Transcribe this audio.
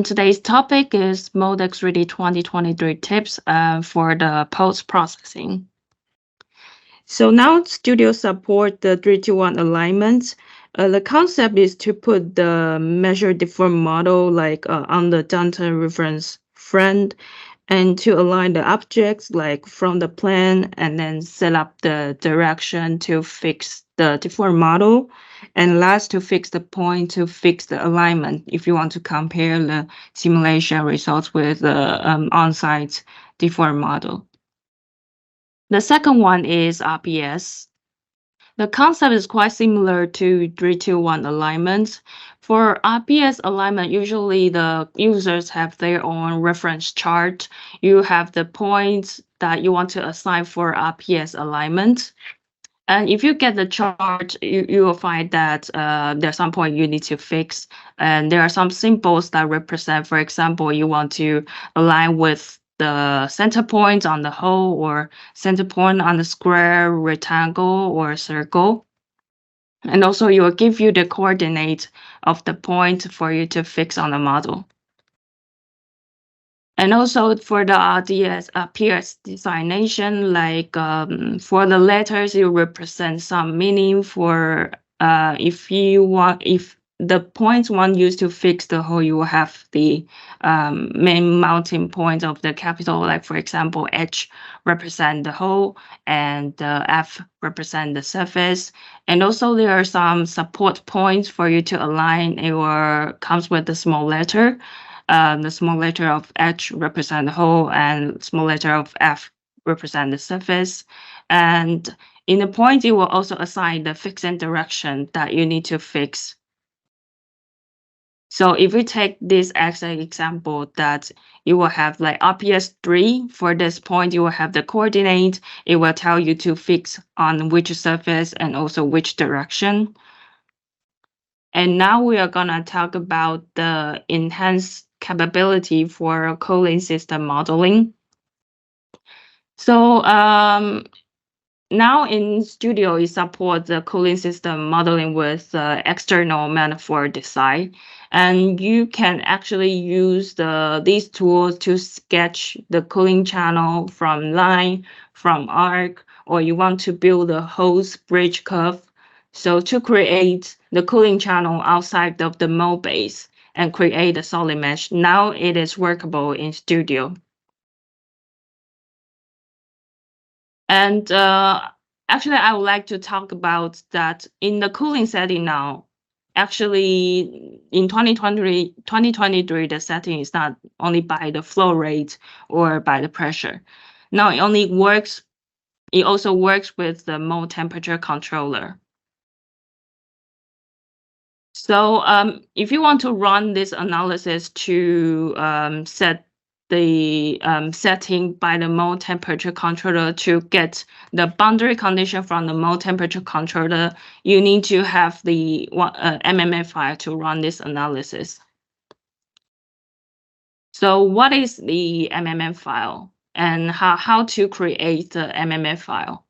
Today's topic is Moldex3D 2023 tips for the post-processing. So now Studio support the 3-2-1 alignment. The concept is to put the measure deform model on the data reference front and to align the objects from the plan and then set up the direction to fix the deform model, and last to fix the point to fix the alignment if you want to compare the simulation results with the on-site deform model. The second one is RPS. The concept is quite similar to 3-2-1 alignment. For RPS alignment, usually the users have their own reference chart. You have the points that you want to assign for RPS alignment. And if you get the chart, you will find that there's some point you need to fix. And there are some symbols that represent, for example, you want to align with the center point on the hole or center point on the square, rectangle, or circle. And also it will give you the coordinate of the point for you to fix on the model. And also for the RPS designation, for the letters, you represent some meaning for if the points one used to fix the hole, you will have the main mounting point of the capital, like for example, H represent the hole and F represent the surface. And also there are some support points for you to align. It comes with the small letter. The small letter of H represent the hole and small letter of F represent the surface. And in the point, you will also assign the fixing direction that you need to fix. So if we take this as an example, that you will have like RPS 3, for this point, you will have the coordinate. It will tell you to fix on which surface and also which direction. And now we are gonna talk about the enhanced capability for cooling system modeling. So now in Studio, it supports the cooling system modeling with external manifold design. And you can actually use these tools to sketch the cooling channel from line, from arc, or you want to build a hose bridge curve. So to create the cooling channel outside of the mold base and create a solid mesh, now it is workable in Studio. And actually, I would like to talk about that in the cooling setting now. Actually, in 2023, the setting is not only by the flow rate or by the pressure. Now it also works with the mold temperature controller. So if you want to run this analysis to set the setting by the mold temperature controller to get the boundary condition from the mold temperature controller, you need to have the MMF file to run this analysis. So what is the MMF file and how to create the MMF file?